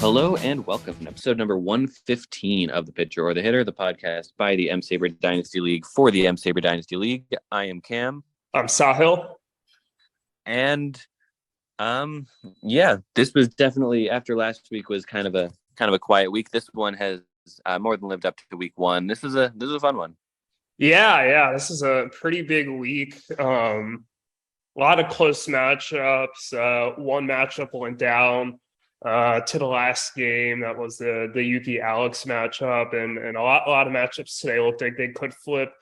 Hello and welcome to episode number 115 of The Pitcher or the Hitter, the podcast by the M-SABR Dynasty League for the M-SABR Dynasty League. I am Cam. I'm Sahil. And this was definitely, after last week was kind of a quiet week. This one has more than lived up to week one. This is a fun one. Yeah, this is a pretty big week. A lot of close matchups. One matchup went down to the last game. That was the Yuki Alex matchup, and a lot of matchups today looked like they could flip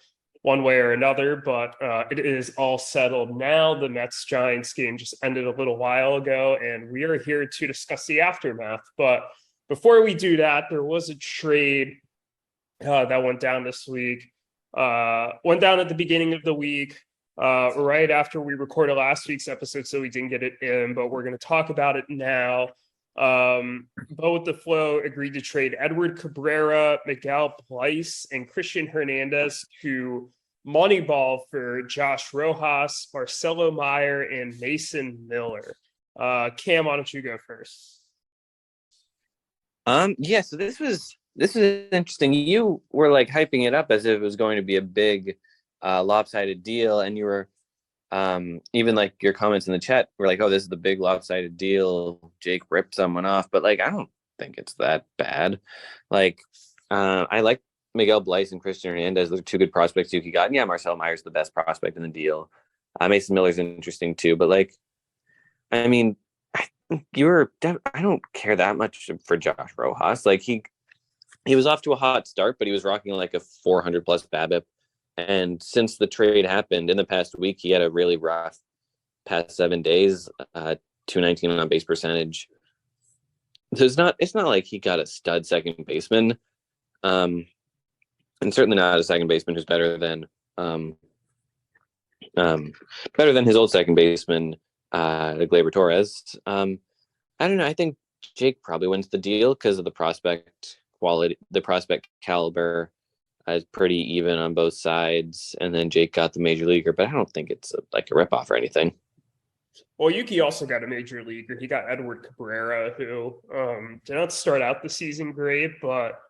one way or another, but it is all settled now. The Mets Giants game just ended a little while ago, and we are here to discuss the aftermath. But before we do that, there was a trade that went down this week. Went down at the beginning of the week, right after we recorded last week's episode, so we didn't get it in, but we're going to talk about it now. Bo the Flow agreed to trade Edward Cabrera, Miguel Bleis, and Christian Hernandez to Moneyball for Josh Rojas, Marcelo Meyer, and Mason Miller. Cam, why don't you go first? So this is interesting. You were like hyping it up as if it was going to be a big lopsided deal, and you were even like your comments in the chat were like, oh, this is the big lopsided deal. Jake ripped someone off, but like, I don't think it's that bad. Like, I like Miguel Bleis and Christian Hernandez. Those are two good prospects Yuki got. And yeah, Marcelo Meyer's the best prospect in the deal. Mason Miller's interesting too, but like, I mean, I don't care that much for Josh Rojas. Like he was off to a hot start, but he was rocking like a 400 plus BABIP. And since the trade happened in the past week, he had a really rough past 7 days, 219 on base percentage. So it's not like he got a stud second baseman. And certainly not a second baseman who's better than his old second baseman, Gleyber Torres. I don't know. I think Jake probably wins the deal because of the prospect quality, the prospect caliber. Is pretty even on both sides, and then Jake got the major leaguer, but I don't think it's like a ripoff or anything. Well, Yuki also got a major leaguer. He got Edward Cabrera, who did not start out the season great, but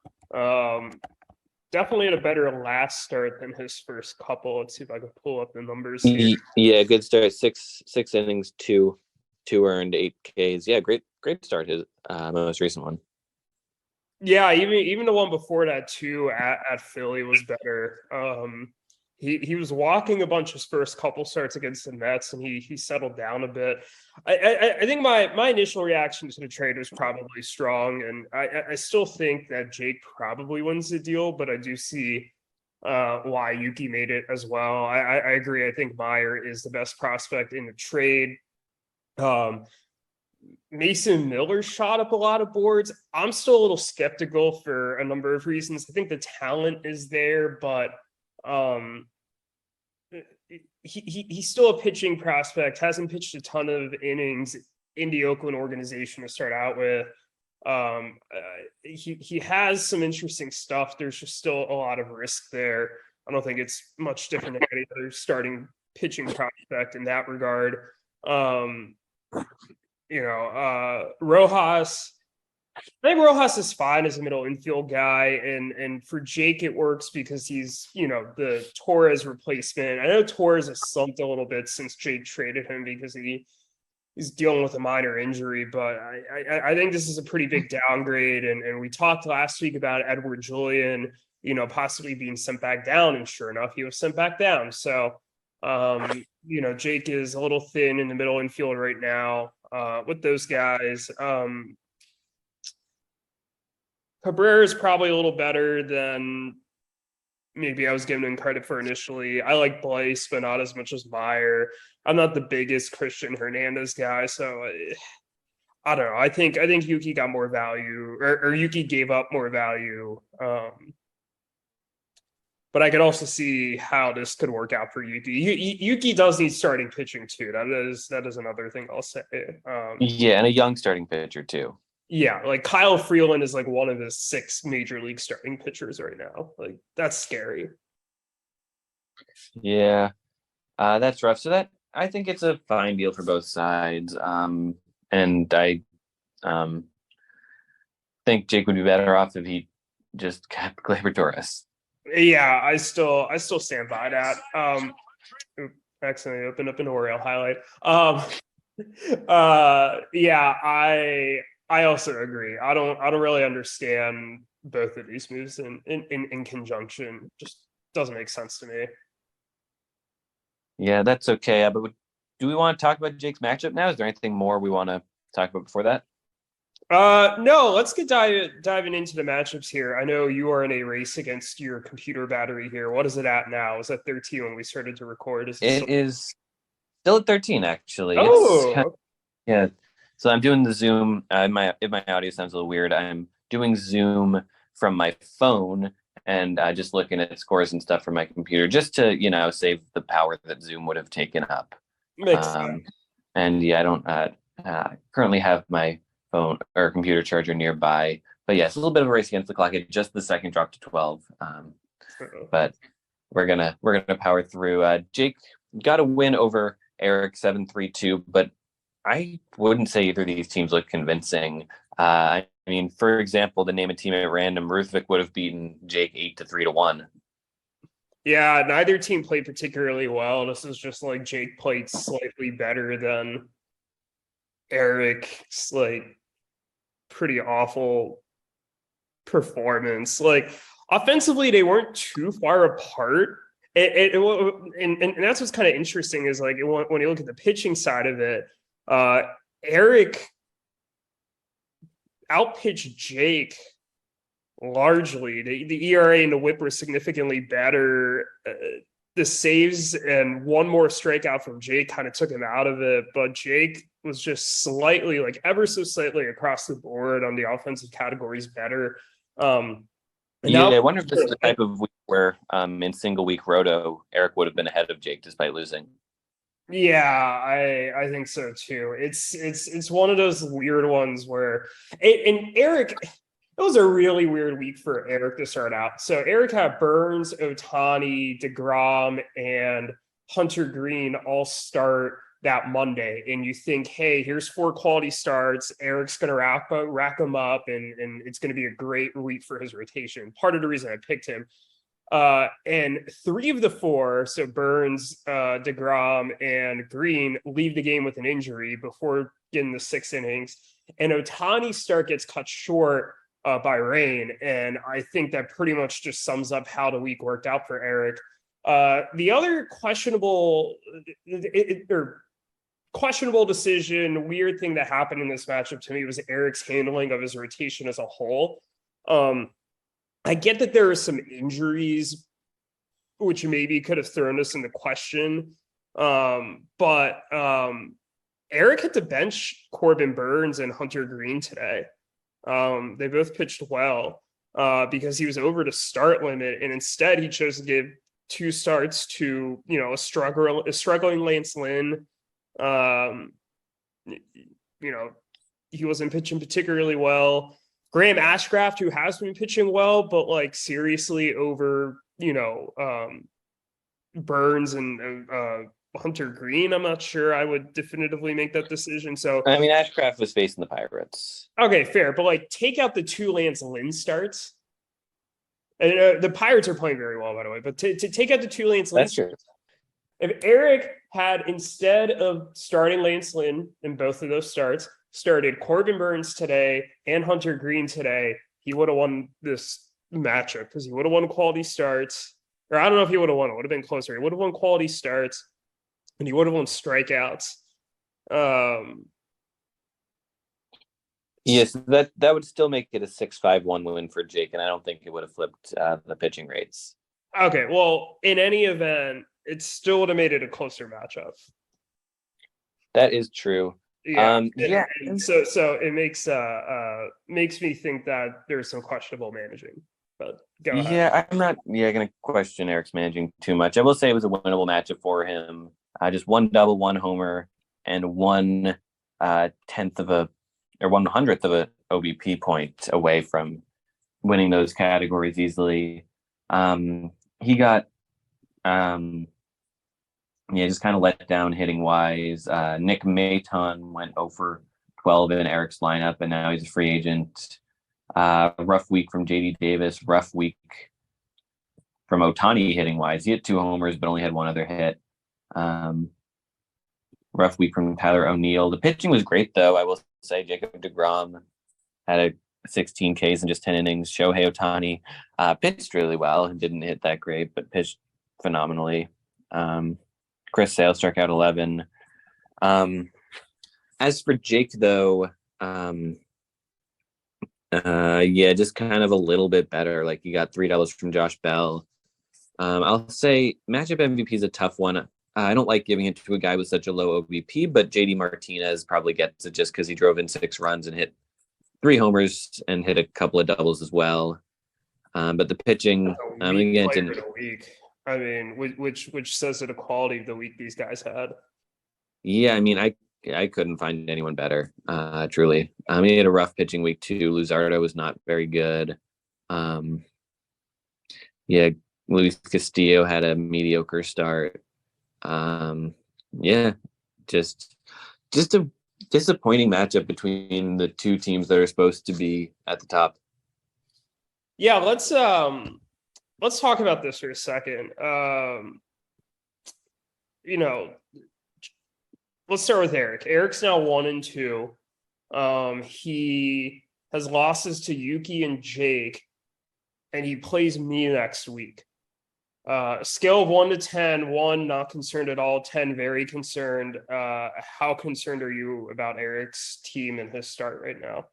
definitely had a better last start than his first couple. Let's see if I can pull up the numbers here. Yeah, good start. Six innings, two earned, 8 Ks. Yeah, great start. His most recent one. Yeah, even the one before that too at Philly was better. He was walking a bunch his first couple starts against the Mets, and he settled down a bit. I think my initial reaction to the trade was probably strong, and I still think that Jake probably wins the deal, but I do see why Yuki made it as well. I agree. I think Meyer is the best prospect in the trade. Mason Miller shot up a lot of boards. I'm still a little skeptical for a number of reasons. I think the talent is there, but he's still a pitching prospect, hasn't pitched a ton of innings in the Oakland organization to start out with. He has some interesting stuff. There's just still a lot of risk there. I don't think it's much different than any other starting pitching prospect in that regard. Rojas, I think Rojas is fine as a middle infield guy, and for Jake it works because he's the Torres replacement. I know Torres has slumped a little bit since Jake traded him because he's dealing with a minor injury, but I think this is a pretty big downgrade. And we talked last week about Edward Julian, possibly being sent back down, and sure enough, he was sent back down. So Jake is a little thin in the middle infield right now with those guys. Cabrera is probably a little better than maybe I was giving him credit for initially. I like Bleis, but not as much as Meyer. I'm not the biggest Christian Hernandez guy, so I don't know. I think Yuki got more value, or Yuki gave up more value. But I could also see how this could work out for Yuki. Yuki does need starting pitching too. That is another thing I'll say. Yeah, and a young starting pitcher too. Yeah, like Kyle Freeland is like one of his 6 major league starting pitchers right now. Like that's scary. Yeah, that's rough. So I think it's a fine deal for both sides. And I think Jake would be better off if he just kept Gleyber Torres. Yeah, I still stand by that. Accidentally opened up an Oreo highlight. Yeah, I also agree. I don't really understand both of these moves in conjunction. Just doesn't make sense to me. Yeah, that's okay. But do we want to talk about Jake's matchup now? Is there anything more we want to talk about before that? No, let's get diving into the matchups here. I know you are in a race against your computer battery here. What is it at now? Is that 13 when we started to record? It is still at 13, actually. Oh, yeah. So I'm doing the Zoom. If my audio sounds a little weird, I'm doing Zoom from my phone and just looking at scores and stuff from my computer, just to save the power that Zoom would have taken up. makes sense. And yeah, I don't currently have my phone or computer charger nearby. But yeah, it's a little bit of a race against the clock. It just the second dropped to 12. But we're gonna power through. Jake got a win over Erik 7-3-2, but I wouldn't say either of these teams look convincing. I mean, for example, to name a team at random, Ruthvik would have beaten Jake 8-3-1. Yeah, neither team played particularly well. This is just like Jake played slightly better than Erik's like pretty awful performance. Like offensively, they weren't too far apart. And that's what's kind of interesting is like when you look at the pitching side of it, Erik outpitched Jake largely. The ERA and the WHIP were significantly better. The saves and one more strikeout from Jake kind of took him out of it, but Jake was just slightly, like ever so slightly across the board on the offensive categories better. I wonder if this is the type of week where in single week roto, Erik would have been ahead of Jake despite losing. Yeah, I think so too. It's one of those weird ones where and Erik, it was a really weird week for Erik to start out. So Erik had Burns, Ohtani, DeGrom, and Hunter Green all start that Monday. And you think, hey, here's 4 quality starts. Erik's going to rack them up, and it's going to be a great week for his rotation. Part of the reason I picked him. And 3 of the 4, so Burns, DeGrom, and Green, leave the game with an injury before getting the 6 innings. And Ohtani's start gets cut short by rain, and I think that pretty much just sums up how the week worked out for Erik. The other questionable decision, weird thing that happened in this matchup to me was Erik's handling of his rotation as a whole. I get that there are some injuries which maybe could have thrown us into question, but Erik had to bench Corbin Burns and Hunter Green today. They both pitched well because he was over the start limit, and instead he chose to give 2 starts to a struggling Lance Lynn. He wasn't pitching particularly well. Graham Ashcraft, who has been pitching well, but like seriously over Burns and Hunter Green, I'm not sure I would definitively make that decision. So I mean, Ashcraft was facing the Pirates. Okay, fair, but like take out the 2 Lance Lynn starts. And the Pirates are playing very well, by the way. But to take out the 2 Lance Lynn starts, if Erik had, instead of starting Lance Lynn in both of those starts, started Corbin Burns today and Hunter Green today, he would have won this matchup because he would have won quality starts. Or I don't know if he would have won. It would have been closer. He would have won quality starts, and he would have won strikeouts. Yes, that would still make it a 6-5-1 win for Jake, and I don't think it would have flipped the pitching rates. Okay, well, in any event, it still would have made it a closer matchup. That is true. Yeah. And so it makes me think that there's some questionable managing. But go ahead. Yeah, I'm not going to question Erik's managing too much. I will say it was a winnable matchup for him. Just 1 double, 1 homer, and 1/100th of a OBP point away from winning those categories easily. He got just kind of let down hitting wise. Nick Maton went 0 for 12 in Erik's lineup, and now he's a free agent. Rough week from JD Davis, rough week from Ohtani hitting wise. He hit 2 homers, but only had 1 other hit. Rough week from Tyler O'Neill. The pitching was great, though. I will say Jacob deGrom had a 16 Ks in just 10 innings. Shohei Ohtani pitched really well and didn't hit that great, but pitched phenomenally. Chris Sale struck out 11. As for Jake, though, just kind of a little bit better. Like, you got $3 from Josh Bell. I'll say matchup MVP is a tough one. I don't like giving it to a guy with such a low OBP, but JD Martinez probably gets it just because he drove in 6 runs and hit 3 homers and hit a couple of doubles as well. But the pitching, again, player of the week. I mean, which says the quality of the week these guys had. Yeah, I mean, I couldn't find anyone better, truly. He had a rough pitching week too. Luzardo was not very good. Luis Castillo had a mediocre start. Just a disappointing matchup between the 2 teams that are supposed to be at the top. Yeah, let's talk about this for a second. Let's start with Erik. Erik's now 1-2. He has losses to Yuki and Jake, and he plays me next week. Scale of 1 to 10, 1 not concerned at all, 10 very concerned. How concerned are you about Erik's team and his start right now?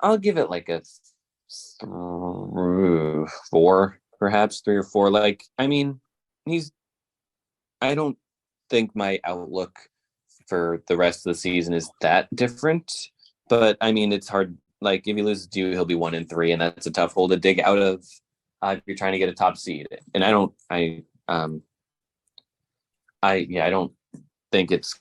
I'll give it like a 4, perhaps 3 or 4. Like, I mean, I don't think my outlook for the rest of the season is that different, but I mean, it's hard. Like, if he loses to you, he'll be 1-3, and that's a tough hole to dig out of if you're trying to get a top seed. And I don't think it's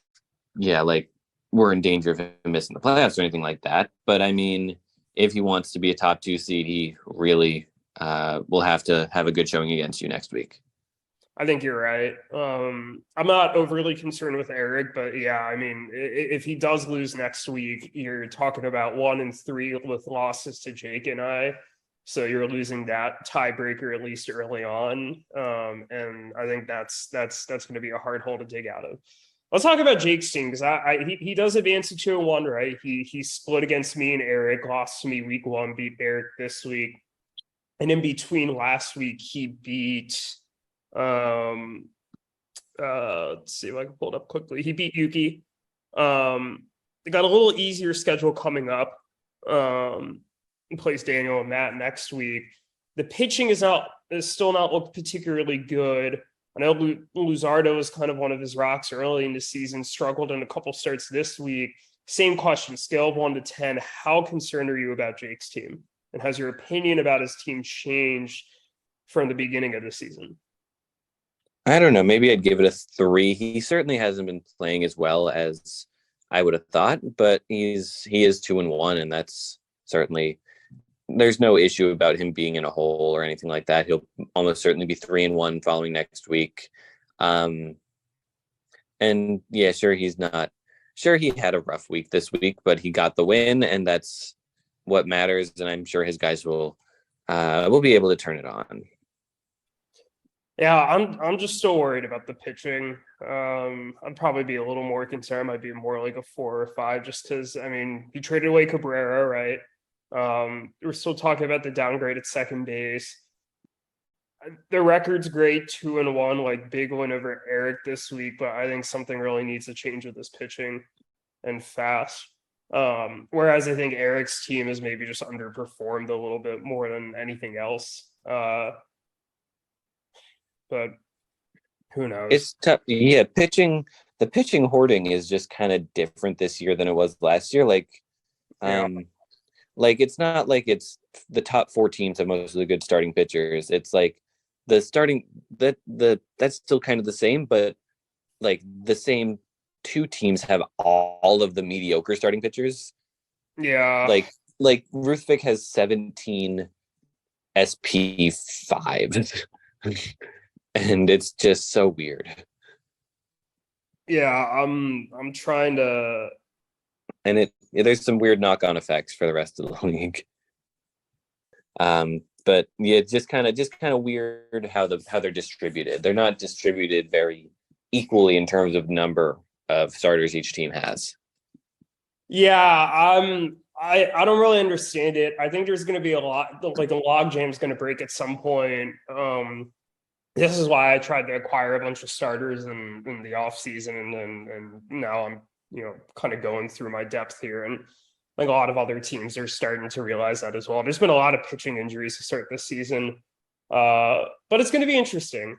like we're in danger of him missing the playoffs or anything like that. But I mean, if he wants to be a top 2 seed, he really will have to have a good showing against you next week. I think you're right. I'm not overly concerned with Erik, but yeah, I mean, if he does lose next week, you're talking about 1-3 with losses to Jake and I. So you're losing that tiebreaker at least early on. And I think that's going to be a hard hole to dig out of. Let's talk about Jake's team, because he does advance to 2-1, right? He split against me and Erik, lost to me week 1, beat Erik this week. And in between last week, he beat let's see if I can pull it up quickly. He beat Yuki. They got a little easier schedule coming up. He plays Daniel and Matt next week. The pitching is still not looked particularly good. I know Luzardo is kind of one of his rocks early in the season, struggled in a couple starts this week. Same question, scale of 1 to 10. How concerned are you about Jake's team? And has your opinion about his team changed from the beginning of the season? I don't know. Maybe I'd give it a 3. He certainly hasn't been playing as well as I would have thought, but he is 2-1, and that's certainly, there's no issue about him being in a hole or anything like that. He'll almost certainly be 3-1 following next week. And yeah, he had a rough week this week, but he got the win, and that's what matters. And I'm sure his guys will be able to turn it on. Yeah, I'm just still worried about the pitching. I'd probably be a little more concerned. Might be more like a 4 or 5, just because, I mean, you traded away Cabrera, right? We're still talking about the downgrade at second base. The record's great, 2-1, like big win over Erik this week, but I think something really needs to change with this pitching, and fast. Whereas I think Erik's team has maybe just underperformed a little bit more than anything else. But who knows? It's tough. Yeah, the pitching hoarding is just kind of different this year than it was last year. Like, like it's not like it's the top 4 teams have most of the good starting pitchers. It's like the starting that's still kind of the same, but like the same 2 teams have all of the mediocre starting pitchers. Yeah. Like Ruthvik has 17 SP5. And it's just so weird. Yeah, I'm trying to. And there's some weird knock-on effects for the rest of the league. But yeah, just kind of weird how they're distributed. They're not distributed very equally in terms of number of starters each team has. Yeah, I don't really understand it. I think there's going to be a lot, like the log jam's going to break at some point. This is why I tried to acquire a bunch of starters in the off season, and now I'm kind of going through my depth here, and like a lot of other teams are starting to realize that as well. There's been a lot of pitching injuries to start this season, but it's going to be interesting.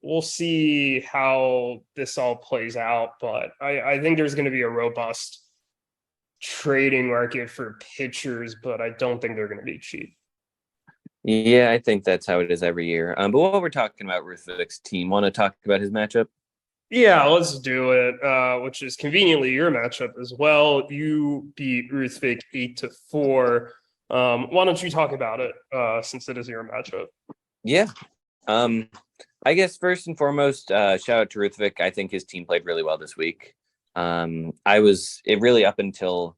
We'll see how this all plays out, but I think there's going to be a robust trading market for pitchers, but I don't think they're going to be cheap. Yeah, I think that's how it is every year. But while we're talking about Ruthvik's team, want to talk about his matchup? Yeah, let's do it. Which is conveniently your matchup as well. You beat Ruthvik 8-4. Why don't you talk about it since it is your matchup? Yeah. I guess first and foremost, shout out to Ruthvik. I think his team played really well this week. It really up until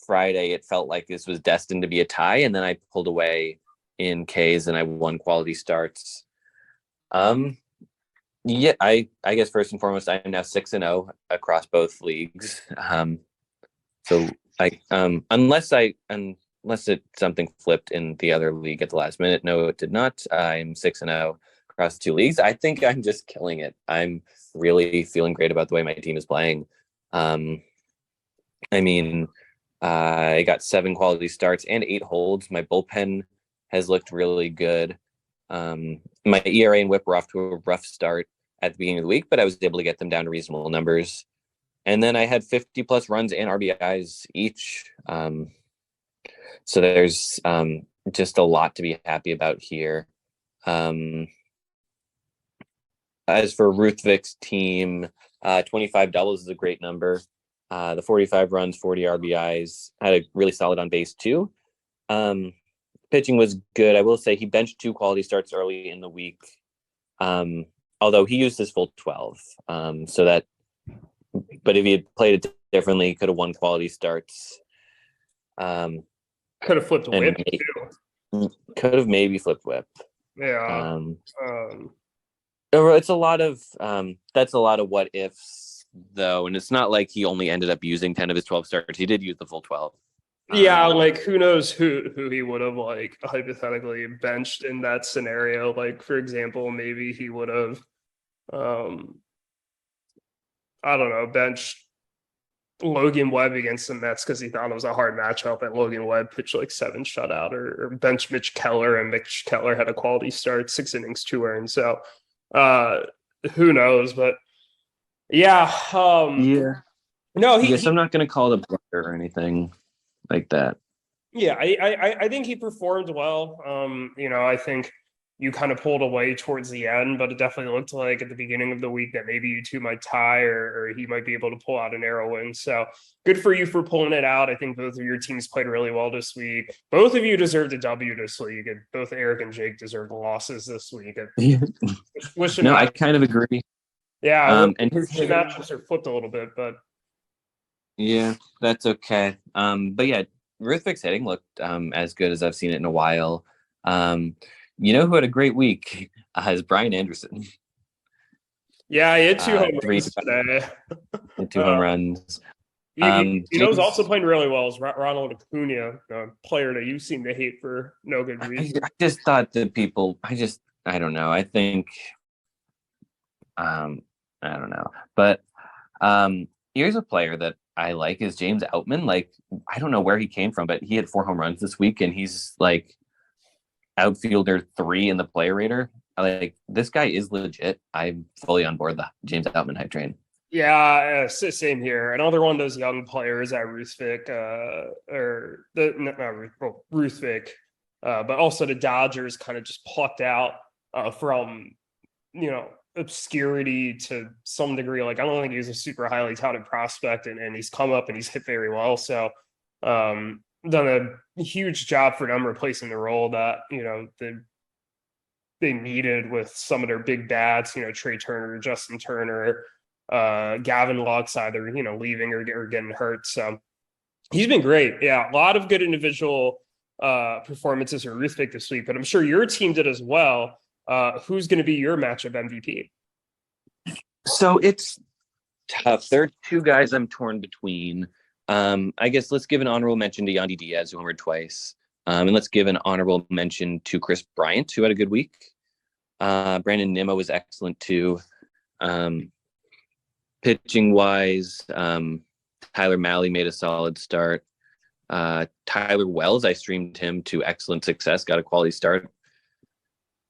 Friday, it felt like this was destined to be a tie, and then I pulled away in Ks and I won quality starts. Yeah, I guess first and foremost, I'm now 6-0 across both leagues. So unless something flipped in the other league at the last minute, no, it did not. I'm 6-0 across 2 leagues. I think I'm just killing it. I'm really feeling great about the way my team is playing. I got 7 quality starts and 8 holds. My bullpen has looked really good. My ERA and WHIP were off to a rough start at the beginning of the week, but I was able to get them down to reasonable numbers. And then I had 50 plus runs and RBIs each. So there's just a lot to be happy about here. As for Ruthvik's team, 25 doubles is a great number. The 45 runs, 40 RBIs, had a really solid on base too. Pitching was good. I will say he benched 2 quality starts early in the week. Although he used his full 12. But if he had played it differently, he could have won quality starts. Could have flipped whip too. Could have maybe flipped whip. Yeah. It's a lot of that's a lot of what ifs though, and it's not like he only ended up using 10 of his 12 starts. He did use the full 12. Yeah, like who knows who he would have like hypothetically benched in that scenario. Like for example, maybe he would have I don't know, benched Logan Webb against the Mets because he thought it was a hard matchup and Logan Webb pitched like 7 shutout, or bench Mitch Keller, and Mitch Keller had a quality start, 6 innings, 2 earned. So who knows? But yeah. No, I'm not gonna call it a blunder or anything like that. Yeah, I think he performed well. I think you kind of pulled away towards the end, but it definitely looked like at the beginning of the week that maybe you two might tie, or he might be able to pull out an arrow win. So good for you for pulling it out. I think both of your teams played really well this week. Both of you deserved a W this week, and both Erik and Jake deserved losses this week. I kind of agree. Yeah, and his matchups are flipped a little bit, but yeah, that's okay. But yeah, Ruthvik's hitting looked as good as I've seen it in a while. Who had a great week is Brian Anderson. Yeah, he had 2 home runs today. 2 home runs. Who's also playing really well is Ronald Acuna, a player that you seem to hate for no good reason. I just thought that I don't know. I think, I don't know. But here's a player that I like is James Outman. Like, I don't know where he came from, but he had 4 home runs this week, and he's like outfielder 3 in the player rater. Like, this guy is legit. I'm fully on board the James Outman hype train. Yeah, same here. Another one of those young players at Ruthvik, Ruthvik, but also the Dodgers kind of just plucked out from obscurity to some degree. Like, I don't think he's a super highly touted prospect, and he's come up and he's hit very well. So done a huge job for them replacing the role that they needed with some of their big bats, Trey Turner, Justin Turner, Gavin Locks either leaving or getting hurt. So He's been great. Yeah, a lot of good individual performances for Ruthvik this week, but I'm sure your team did as well. Who's going to be your matchup MVP? So it's tough. There are two guys I'm torn between. I guess let's give an honorable mention to Yandy Diaz, who homered twice. And let's give an honorable mention to Chris Bryant, who had a good week. Brandon Nimmo was excellent too. Pitching wise, Tyler Malley made a solid start. Tyler Wells, I streamed him to excellent success, got a quality start.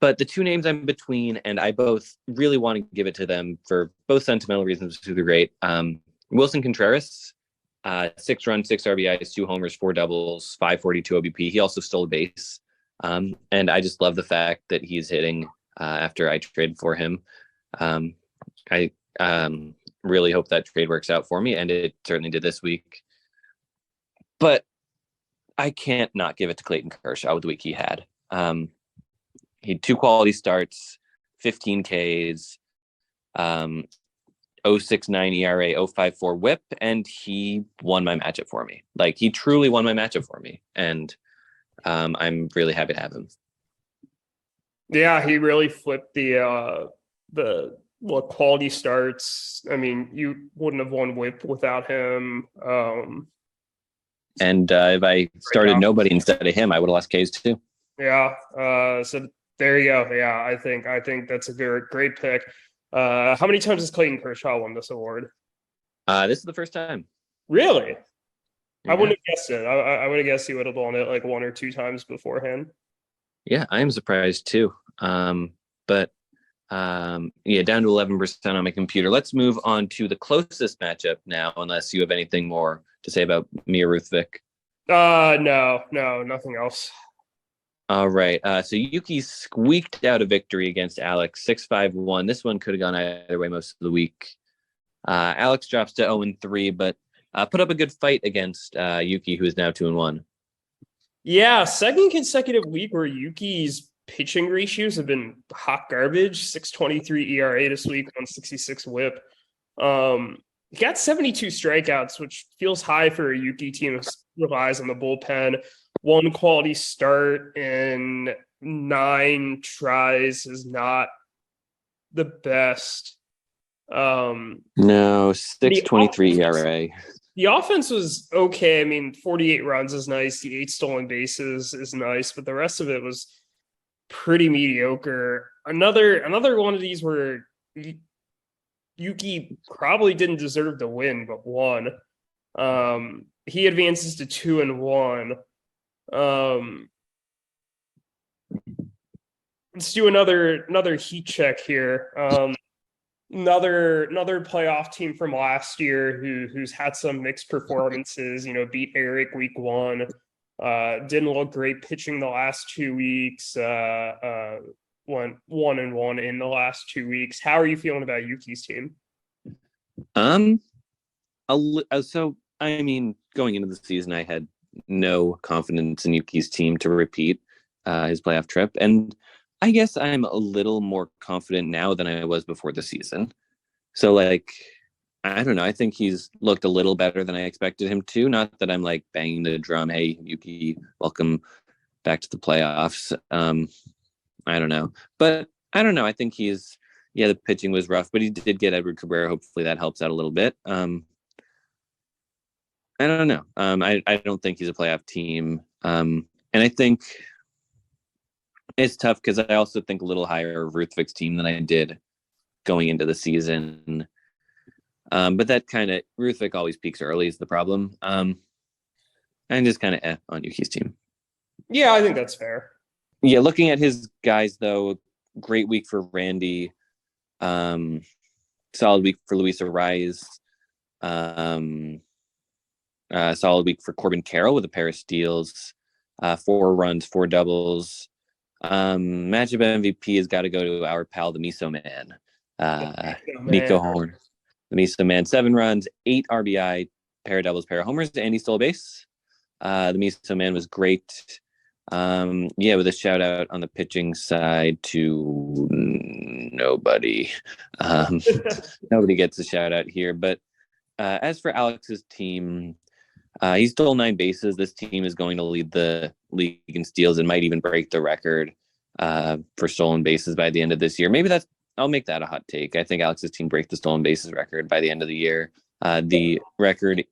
But the two names I'm between, and I both really want to give it to them for both sentimental reasons, who they're great. Wilson Contreras, 6 runs, 6 RBIs, 2 homers, 4 doubles, 542 OBP. He also stole a base. And I just love the fact that he's hitting after I traded for him. I really hope that trade works out for me, and it certainly did this week. But I can't not give it to Clayton Kershaw with the week he had. He had 2 quality starts, 15 Ks, 0.69 ERA, 0.54 WHIP, and he won my matchup for me. Like, he truly won my matchup for me, and I'm really happy to have him. Yeah, he really flipped the quality starts. I mean, you wouldn't have won WHIP without him. And if I started nobody instead of him, I would have lost Ks too. Yeah. So there you go. Yeah, I think that's a great pick. How many times has Clayton Kershaw won this award? This is the first time. Really? Yeah. I wouldn't have guessed it. I would have guessed he would have won it like 1 or 2 times beforehand. Yeah, I am surprised too. But down to 11% on my computer. Let's move on to the closest matchup now, unless you have anything more to say about me or Ruthvik. No, nothing else. All right. So Yuki squeaked out a victory against Alex, 6-5-1. This one could have gone either way most of the week. Alex drops to 0-3, but put up a good fight against Yuki, who is now 2-1. Yeah, second consecutive week where Yuki's pitching ratios have been hot garbage. 6.23 ERA this week, 166 WHIP. He got 72 strikeouts, which feels high for a Yuki team that relies on the bullpen. 1 quality start in 9 tries is not the best. No, 6.23 ERA. The offense was okay. I mean, 48 runs is nice. The 8 stolen bases is nice, but the rest of it was pretty mediocre. Another one of these where Yuki probably didn't deserve to win, but won. He advances to 2-1. Let's do another heat check here. Another playoff team from last year who's had some mixed performances. Beat Erik week 1. Didn't look great pitching the last 2 weeks. Went 1-1 in the last 2 weeks. How are you feeling about Yuki's team? So I mean, going into the season, I had no confidence in Yuki's team to repeat his playoff trip, and I guess I'm a little more confident now than I was before the season. So, like, I don't know. I think he's looked a little better than I expected him to. Not that I'm like banging the drum, hey, Yuki, welcome back to the playoffs. I don't know. But I don't know. I think the pitching was rough, but he did get Edward Cabrera. Hopefully that helps out a little bit. I don't know. I don't think he's a playoff team. And I think it's tough because I also think a little higher of Ruthvik's team than I did going into the season. But that kind of, Ruthvik always peaks early is the problem. I'm just kind of on Yuki's team. Yeah, I think that's fair. Yeah, looking at his guys, though, great week for Randy. Solid week for Luis Arraez. Solid week for Corbin Carroll with a pair of steals. 4 runs, 4 doubles. Matchup MVP has got to go to our pal, the Miso Man. Nico Horn. The Miso Man, 7 runs, 8 RBI, pair of doubles, pair of homers, and he stole a base. The Miso Man was great. With a shout out on the pitching side to nobody. Nobody gets a shout out here. But as for Alex's team, He stole 9 bases. This team is going to lead the league in steals and might even break the record for stolen bases by the end of this year. Maybe I'll make that a hot take. I think Alex's team break the stolen bases record by the end of the year. The record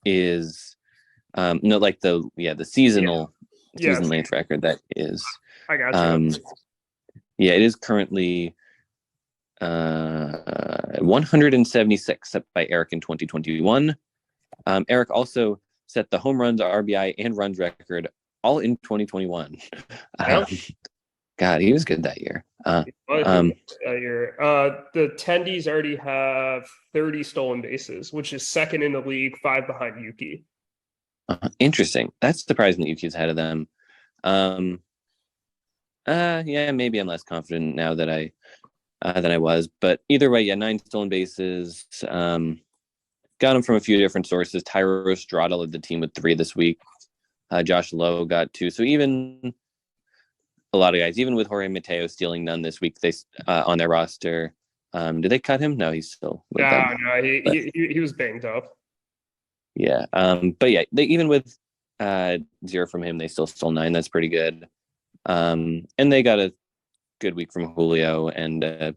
is no, like the season length record that is. I got you. Yeah, it is currently 176, set by Erik in 2021. Erik also set the home runs, RBI, and runs record all in 2021. God, he was good that year. The Tendies already have 30 stolen bases, which is second in the league, 5 behind Yuki. Interesting. That's surprising that Yuki's ahead of them. Yeah, maybe I'm less confident now that I was, but either way, 9 stolen bases. Got him from a few different sources. Tyro Estrada led the team with 3 this week. Josh Lowe got 2. So even a lot of guys, even with Jorge Mateo stealing none this week, they on their roster. Did they cut him? No, he's still with them. No, he was banged up. Yeah, but yeah, even with 0 from him, they still stole 9. That's pretty good. And they got a good week from Julio, and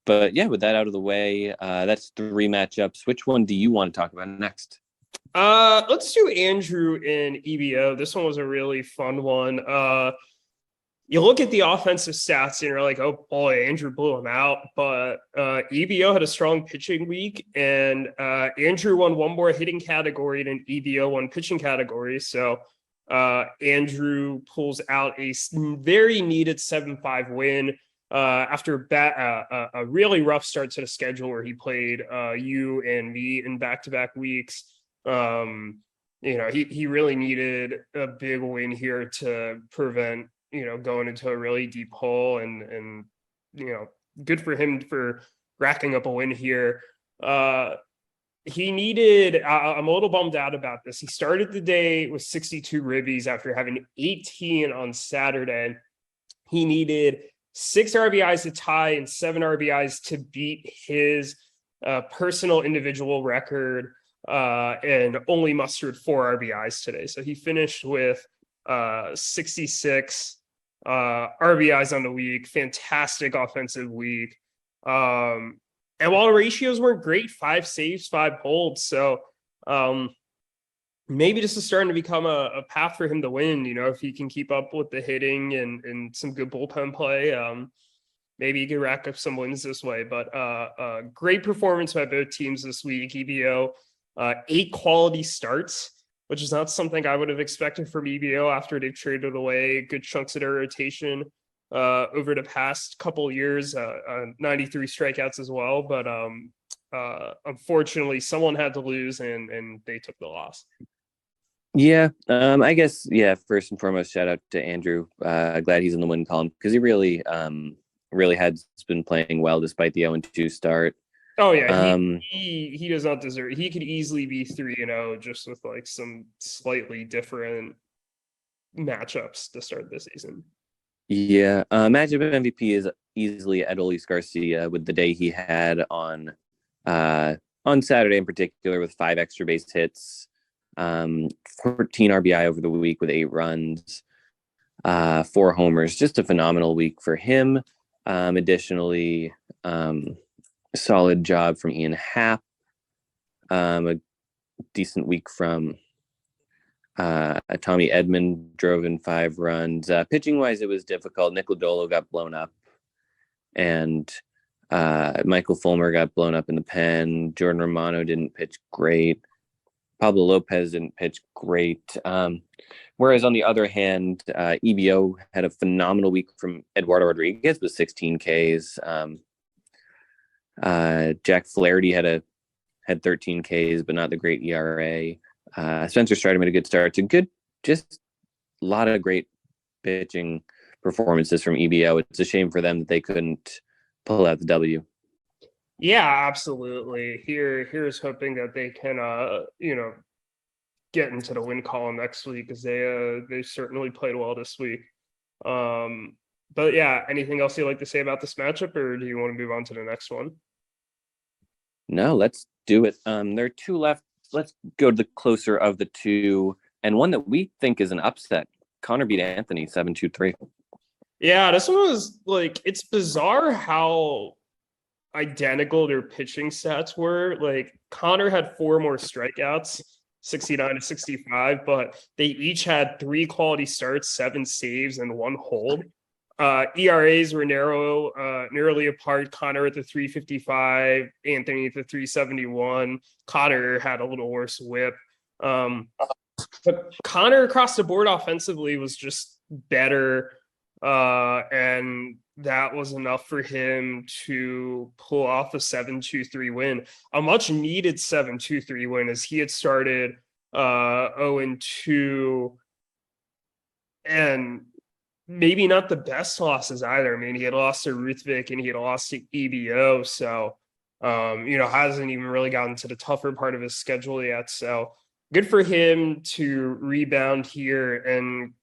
but yeah, with that out of the way, that's 3 matchups. Which one do you want to talk about next? Let's do Andrew and EBO. This one was a really fun one. You look at the offensive stats and you're like, oh boy, Andrew blew him out. But EBO had a strong pitching week, and Andrew won one more hitting category than EBO won pitching category. So Andrew pulls out a very needed 7-5 win after a really rough start to the schedule where he played you and me in back-to-back weeks. He really needed a big win here to prevent going into a really deep hole, and good for him for racking up a win here. He needed, I'm a little bummed out about this. He started the day with 62 ribbies after having 18 on Saturday. He needed 6 RBIs to tie and 7 RBIs to beat his personal individual record, and only mustered 4 RBIs today. So he finished with 66 RBIs on the week. Fantastic offensive week. And while the ratios weren't great, 5 saves, 5 holds. So maybe this is starting to become a path for him to win. If he can keep up with the hitting and some good bullpen play, maybe he can rack up some wins this way. But great performance by both teams this week. EBO, 8 quality starts, which is not something I would have expected from EBO after they've traded away good chunks of their rotation over the past couple of years, 93 strikeouts as well. But unfortunately, someone had to lose, and they took the loss. Yeah, I guess, first and foremost, shout out to Andrew. Glad he's in the win column, because he really has been playing well despite the 0-2 start. Oh yeah, he does not deserve. He could easily be 3-0 just with like some slightly different matchups to start this season. Yeah, matchup MVP is easily Adolis Garcia with the day he had on Saturday in particular, with 5 extra base hits, 14 RBI over the week with 8 runs, 4 homers. Just a phenomenal week for him. Additionally, solid job from Ian Happ. A decent week from Tommy Edman, drove in 5 runs. Pitching wise, it was difficult. Nick Lodolo got blown up, and Michael Fulmer got blown up in the pen. Jordan Romano didn't pitch great. Pablo Lopez didn't pitch great. Whereas on the other hand, EBO had a phenomenal week from Eduardo Rodriguez with 16 Ks. Jack Flaherty had 13 Ks, but not the great ERA. Spencer Strider made a good start. Just a lot of great pitching performances from EBO. It's a shame for them that they couldn't pull out the W. Yeah, absolutely. Here's hoping that they can, get into the win column next week, because they certainly played well this week. But yeah, anything else you'd like to say about this matchup, or do you want to move on to the next one? No, let's do it. There are 2 left let's go to the closer of the two, and one that we think is an upset. Conor beat Anthony 7-2-3. Yeah, this one was like, it's bizarre how identical their pitching stats were. Like Conor had 4 more strikeouts, 69-65, but they each had 3 quality starts, 7 saves, and 1 hold. ERAs were narrowly apart. Conor at the 355, Anthony at the 371. Conor had a little worse whip. But Conor across the board offensively was just better. And that was enough for him to pull off a 7-2-3 win. A much needed 7-2-3 win, as he had started 0-2, and maybe not the best losses either. I mean, he had lost to Ruthvik and he had lost to EBO. So, hasn't even really gotten to the tougher part of his schedule yet. So good for him to rebound here, and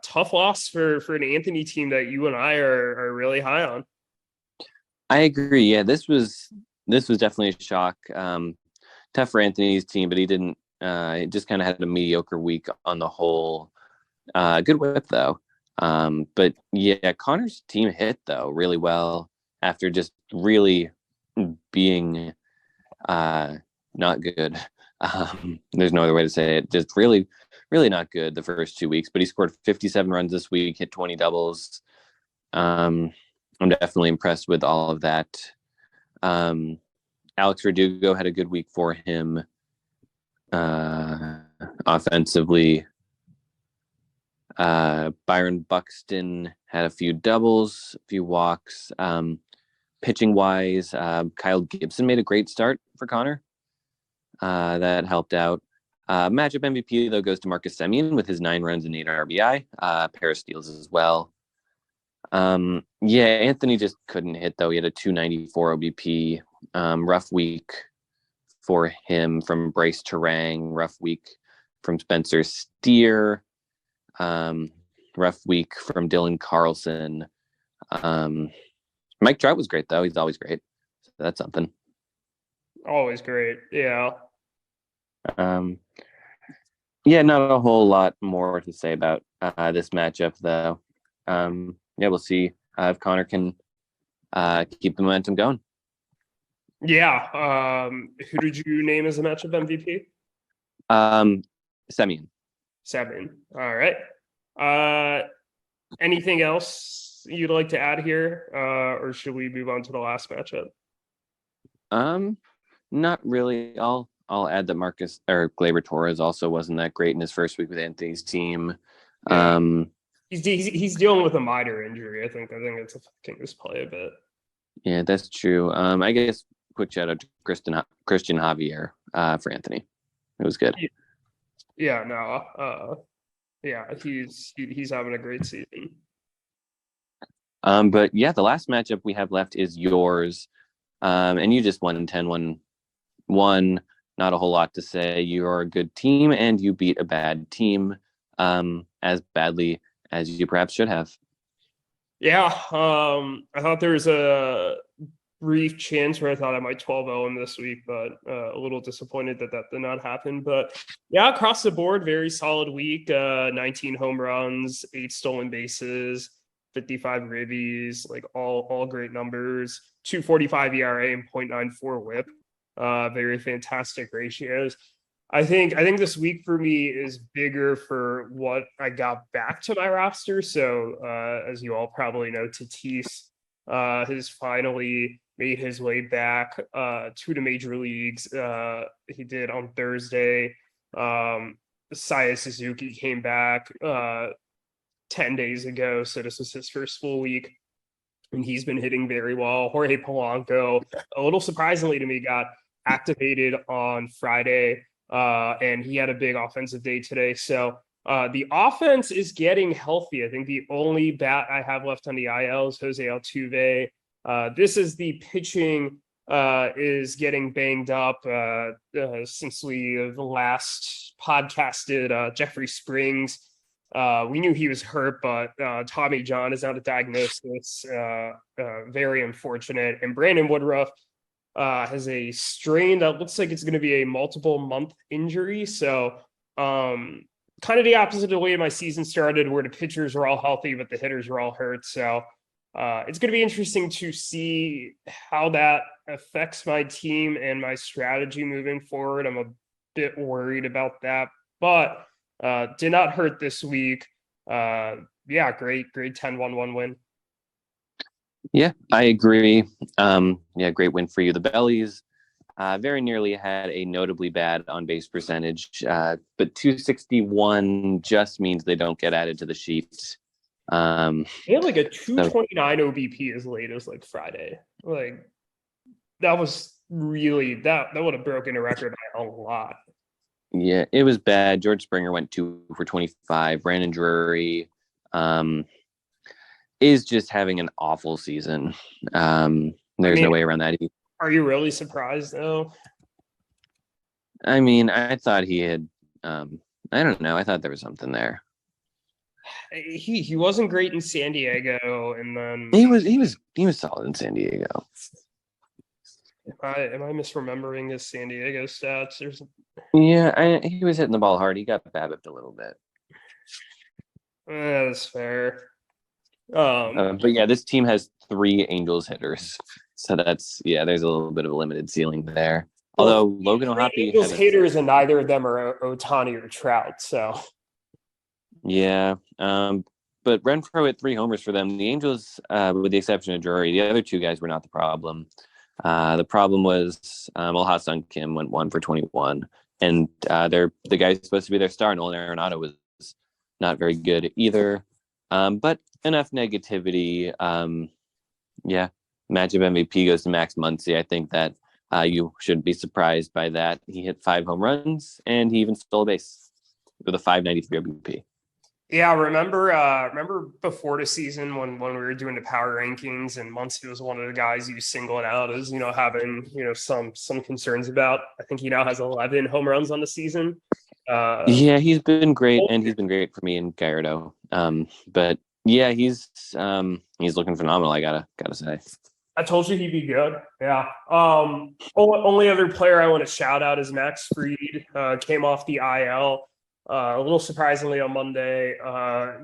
tough loss for an Anthony team that you and I are really high on. I agree. Yeah, this was definitely a shock. Tough for Anthony's team, but he didn't. It just kind of had a mediocre week on the whole. Good whip though. But yeah, Conor's team hit though really well after just really being not good. There's no other way to say it. Just really not good the first 2 weeks, but he scored 57 runs this week, hit 20 doubles. I'm definitely impressed with all of that. Alex Verdugo had a good week for him. Offensively, Byron Buxton had a few doubles, a few walks. Pitching wise, Kyle Gibson made a great start for Conor. That helped out. Matchup MVP, though, goes to Marcus Semien with his 9 runs and 8 RBI. Pair of steals as well. Anthony just couldn't hit, though. He had a 294 OBP. Rough week for him from Bryce Terang. Rough week from Spencer Steer. Rough week from Dylan Carlson. Mike Trout was great, though. He's always great. So that's something. Always great. Yeah. Not a whole lot more to say about this matchup, though. We'll see if Conor can keep the momentum going. Yeah. Who did you name as the matchup MVP? Semien. All right. Anything else you'd like to add here, or should we move on to the last matchup? Not really. I'll add that Marcus or Gleyber Torres also wasn't that great in his first week with Anthony's team. Yeah. He's dealing with a minor injury. I think it's affecting his play a bit. Yeah, that's true. I guess quick shout out to Christian Javier for Anthony. It was good. Yeah, no. He's having a great season. But yeah, the last matchup we have left is yours. And you just 1-10, 1-1. Not a whole lot to say. You're a good team, and you beat a bad team as badly as you perhaps should have. Yeah, I thought there was a brief chance where I thought I might 12-0 him this week, but a little disappointed that did not happen. But yeah, across the board, very solid week. 19 home runs, 8 stolen bases, 55 ribbies, like all great numbers. 2.45 ERA and 0.94 WHIP. Very fantastic ratios. I think this week for me is bigger for what I got back to my roster. So as you all probably know, Tatis has finally made his way back to the major leagues. He did on Thursday. Seiya Suzuki came back 10 days ago. So this was his first full week, and he's been hitting very well. Jorge Polanco, a little surprisingly to me, got activated on Friday, and he had a big offensive day today. So the offense is getting healthy. I think the only bat I have left on the IL is Jose Altuve. This is the pitching is getting banged up since we last podcasted Jeffrey Springs. We knew he was hurt, but Tommy John is out of diagnosis. Very unfortunate. And Brandon Woodruff has a strain that looks like it's going to be a multiple month injury. So kind of the opposite of the way my season started, where the pitchers were all healthy, but the hitters were all hurt. So it's going to be interesting to see how that affects my team and my strategy moving forward. I'm a bit worried about that, but did not hurt this week. Yeah, great 10-1-1 win. Yeah, I agree. Yeah, great win for you. The Bellies very nearly had a notably bad on-base percentage, but 261 just means they don't get added to the sheet. They had like a 229 OBP as late as like Friday. Like that was really that would have broken a record by a lot. Yeah, it was bad. George Springer went 2 for 25. Brandon Drury is just having an awful season. There's no way around that. Are you really surprised though? I mean, I thought he had I don't know. I thought there was something there. He wasn't great in San Diego, and then he was solid in San Diego. Am I misremembering his San Diego stats? He was hitting the ball hard. He got BABIP'd a little bit. That's fair. But yeah, this team has 3 Angels hitters, so there's a little bit of a limited ceiling there. Although Logan O'Hoppe, Angels hitters, and neither of them are Ohtani or Trout. So yeah, but Renfroe hit 3 homers for them. The Angels, with the exception of Drury, the other 2 guys were not the problem. The problem was Ha-Seong Kim went 1 for 21, and the guy supposed to be their star, Nolan Arenado, was not very good either. But enough negativity. Matchup MVP goes to Max Muncy. I think that you shouldn't be surprised by that. He hit 5 home runs, and he even stole a base with a 593 OBP. Yeah, remember before the season when we were doing the power rankings, and Muncy was one of the guys you singled out as having some concerns about. I think he now has 11 home runs on the season. Yeah, he's been great, and he's been great for me and Gallardo. But yeah, he's looking phenomenal. I gotta say. I told you he'd be good. Yeah. Only other player I want to shout out is Max Fried. Came off the IL. A little surprisingly on Monday,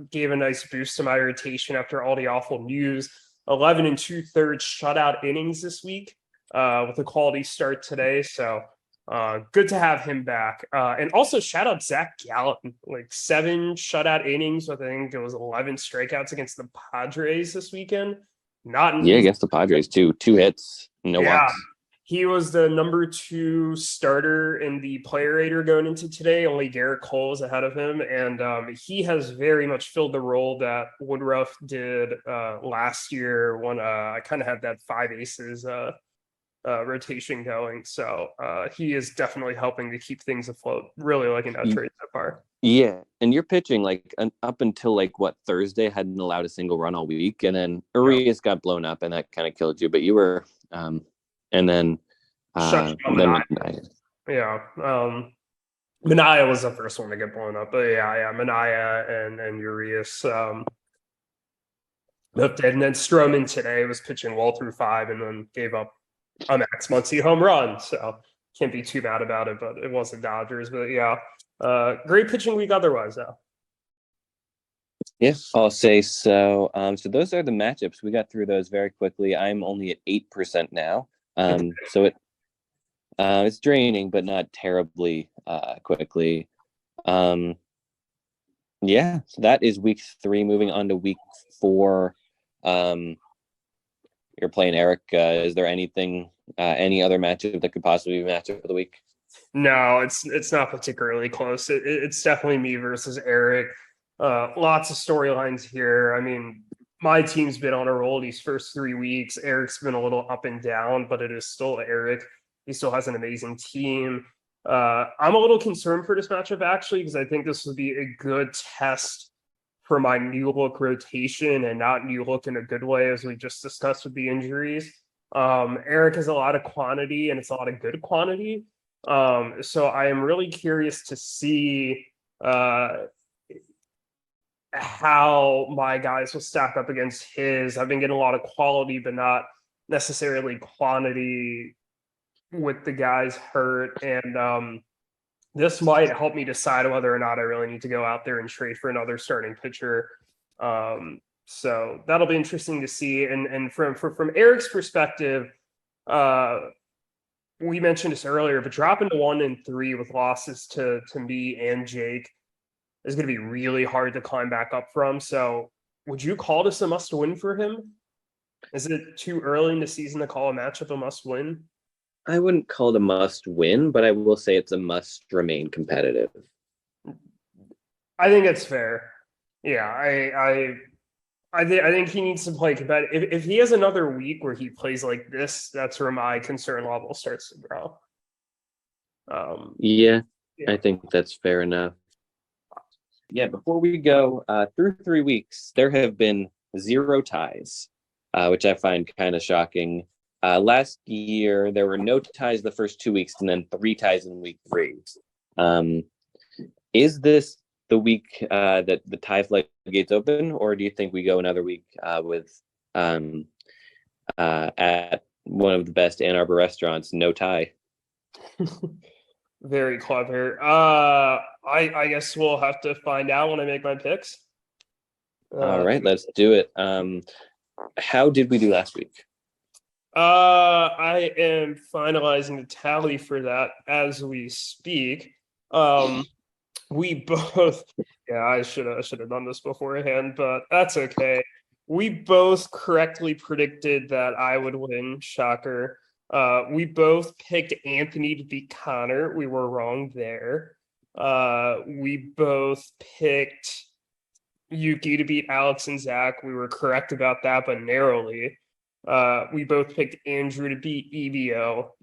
gave a nice boost to my rotation after all the awful news. 11 2/3 shutout innings this week with a quality start today. So good to have him back. And also shout out Zach Gallen, like 7 shutout innings with, I think it was 11 strikeouts against the Padres this weekend. Against the Padres too. 2 hits, no walks. He was the number 2 starter in the player rater going into today. Only Garrett Cole is ahead of him. And he has very much filled the role that Woodruff did last year when I kind of had that 5 aces rotation going. So he is definitely helping to keep things afloat. Really liking that trade so far. Yeah, and you're pitching up until Thursday hadn't allowed a single run all week, and then Urias got blown up, and that kind of killed you. But you were and then Manaea. Yeah. Manaea was the first one to get blown up. But yeah, Manaea and Urias. And then Stroman today was pitching well through 5 and then gave up a Max Muncy home run. So can't be too mad about it, but it wasn't Dodgers. But yeah, great pitching week otherwise, though. Yes, I'll say so. So those are the matchups. We got through those very quickly. I'm only at 8% now. So it's draining, but not terribly quickly. So that is week 3. Moving on to week 4. You're playing Erik. Is there any other matchup that could possibly be a matchup of the week? No, it's not particularly close. It's definitely me versus Erik. Lots of storylines here. I mean, my team's been on a roll these first 3 weeks. Erik's been a little up and down, but it is still Erik. He still has an amazing team. I'm a little concerned for this matchup, actually, because I think this would be a good test for my new look rotation, and not new look in a good way, as we just discussed with the injuries. Erik has a lot of quantity, and it's a lot of good quantity. So I am really curious to see how my guys will stack up against his. I've been getting a lot of quality, but not necessarily quantity with the guys hurt, and this might help me decide whether or not I really need to go out there and trade for another starting pitcher. So that'll be interesting to see. And from Erik's perspective, we mentioned this earlier, but dropping to 1-3 with losses to me and Jake is going to be really hard to climb back up from. So would you call this a must win for him? Is it too early in the season to call a matchup a must win? I wouldn't call it a must win, but I will say it's a must remain competitive. I think it's fair. Yeah, I think he needs to play competitive. If he has another week where he plays like this, that's where my concern level starts to grow. Yeah, I think that's fair enough. Yeah, before we go, through 3 weeks, there have been 0 ties, which I find kind of shocking. Last year, there were no ties the first 2 weeks and then 3 ties in week 3. Is this the week that the tie floodgates open, or do you think we go another week with at one of the best Ann Arbor restaurants, no tie? Very clever. I guess we'll have to find out when I make my picks. All right, let's do it. How did we do last week? I am finalizing the tally for that as we speak. We both, yeah, I should have done this beforehand, but that's okay. We both correctly predicted that I would win. Shocker. We both picked Anthony to beat Conor. We were wrong there. We both picked Yuki to beat Alex and Zach. We were correct about that, but narrowly. We both picked Andrew to beat EBO.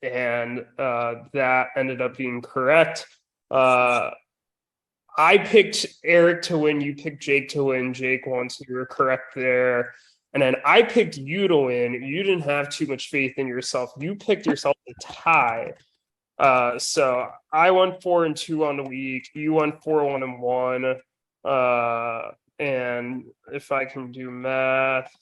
And that ended up being correct. I picked Erik to win. You picked Jake to win. Jake won, so you were correct there. And then I picked you to win. You didn't have too much faith in yourself. You picked yourself to tie. So I won 4-2 on the week. You won 4-1-1. And if I can do math,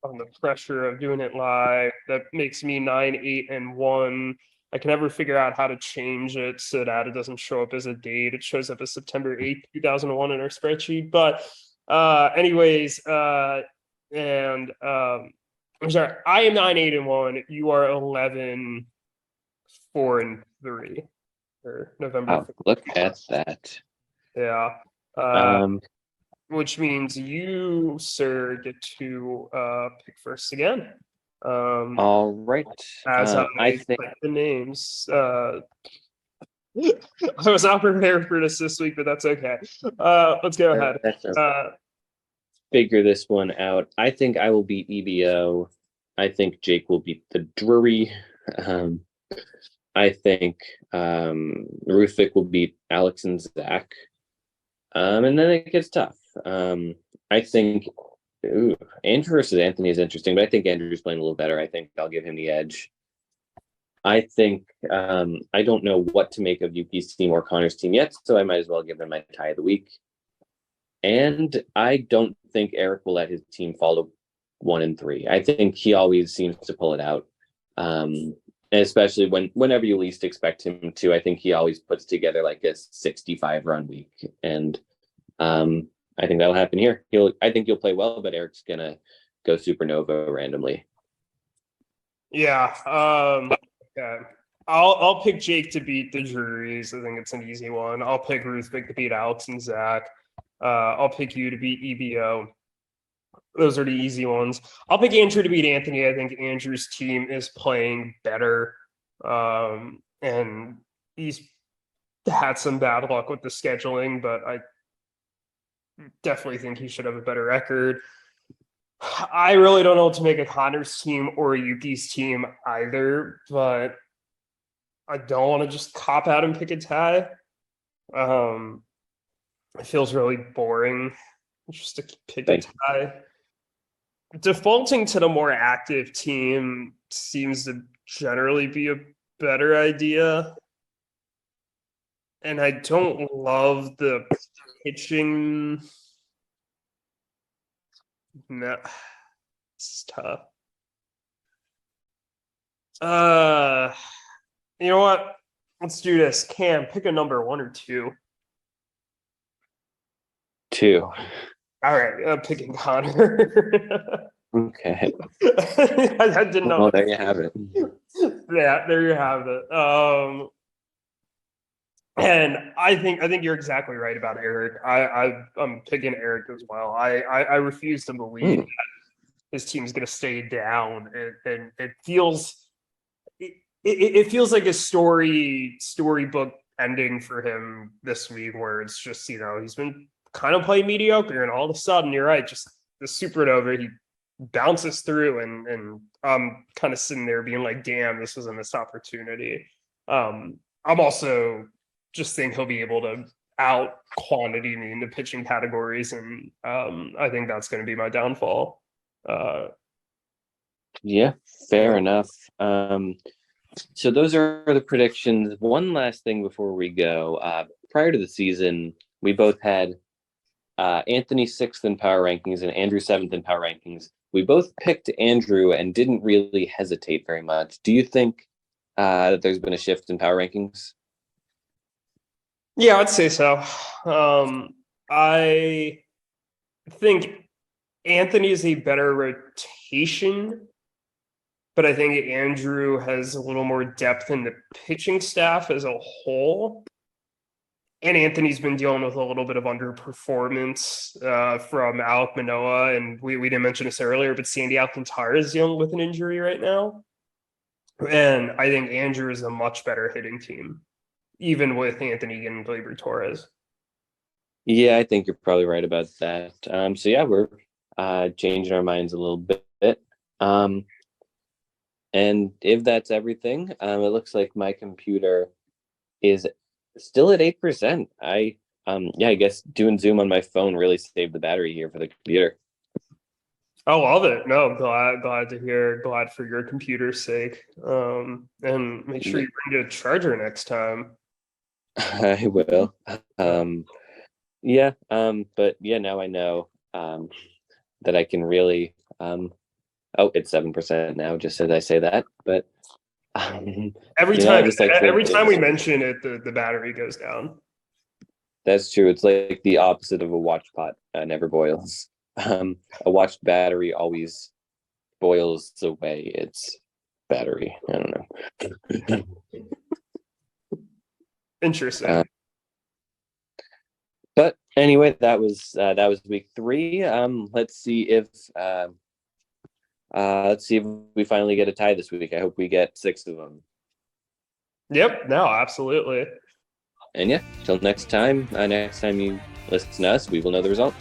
on the pressure of doing it live, that makes me 9-8-1. I can never figure out how to change it so that it doesn't show up as a date. It shows up as September 8th, 2001 in our spreadsheet. But anyways, I'm sorry, I am 9-8-1. You are 11-4-3 or November. Wow, look at that. Yeah. Which means you, sir, get to pick first again. All right. As I think the names. I was not prepared for this week, but that's okay. Let's go ahead. Figure this one out. I think I will beat EBO. I think Jake will beat the Drury. I think Ruthvik will beat Alex and Zach. And then it gets tough. I think Andrew versus Anthony is interesting, but I think Andrew's playing a little better. I think I'll give him the edge. I think I don't know what to make of Yuki's team or Conor's team yet, so I might as well give them my tie of the week. And I don't think Erik will let his team fall to 1-3. I think he always seems to pull it out. And especially whenever you least expect him to, I think he always puts together like a 65-run week. And I think that'll happen here. I think he'll play well, but Erik's gonna go supernova randomly. Yeah. Okay. I'll pick Jake to beat the Druries. I think it's an easy one. I'll pick Ruthvik to beat Alex and Zach. I'll pick you to beat EBO. Those are the easy ones. I'll pick Andrew to beat Anthony. I think Andrew's team is playing better. And he's had some bad luck with the scheduling, but I definitely think he should have a better record. I really don't know what to make of Conor's team or Yuki's team either, but I don't want to just cop out and pick a tie. It feels really boring just to pick a tie. Defaulting to the more active team seems to generally be a better idea. And I don't love the pitching. No, it's tough. You know what? Let's do this. Cam, pick a number, 1 or 2. 2. All right, I'm picking Conor. Okay. I didn't know. Well, there you have it. Yeah, there you have it. And I think you're exactly right about Erik. I'm picking Erik as well. I refuse to believe that his team's going to stay down, and it feels like a storybook ending for him this week, where it's just, he's been kind of playing mediocre, and all of a sudden, you're right, just the supernova, he bounces through, and I'm kind of sitting there being like, damn, this was a missed opportunity. I'm also just think he'll be able to out quantity me in the pitching categories, and I think that's going to be my downfall. Yeah, fair enough. So those are the predictions. One last thing before we go. Prior to the season, we both had Anthony 6th in power rankings and Andrew 7th in power rankings. We both picked Andrew and didn't really hesitate very much. Do you think that there's been a shift in power rankings? Yeah, I'd say so. I think Anthony is a better rotation, but I think Andrew has a little more depth in the pitching staff as a whole. And Anthony's been dealing with a little bit of underperformance from Alek Manoah, and we didn't mention this earlier, but Sandy Alcantara is dealing with an injury right now. And I think Andrew is a much better hitting team, even with Anthony getting Gleyber Torres. Yeah, I think you're probably right about that. So yeah, we're changing our minds a little bit. And if that's everything, it looks like my computer is still at 8%. I guess doing Zoom on my phone really saved the battery here for the computer. I love it. No, glad to hear. Glad for your computer's sake. And make sure you bring a charger next time. I will. But yeah, now I know that I can really it's 7% now, just as I say that. But every time we mention it, the battery goes down. That's true. It's like the opposite of a watch pot never boils. A watch battery always boils away its battery. I don't know. Interesting. But anyway, that was week 3. Let's see if we finally get a tie this week. I hope we get 6 of them. Yep. No, absolutely. And yeah, till next time you listen to us, we will know the result.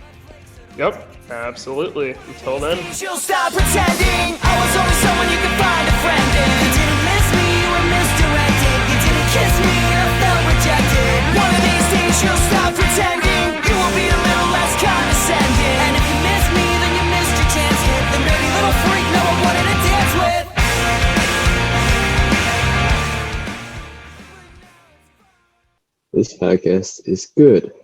Yep, absolutely. Until then. She'll stop pretending I was always someone you could find a friend in. You didn't miss me, you were misdirected. You didn't kiss me, I felt rejected. One of these days she'll stop pretending. You will be a little less condescending. And if you miss me, then you missed your chance. Then maybe little freak no one wanted to dance with. This podcast is good.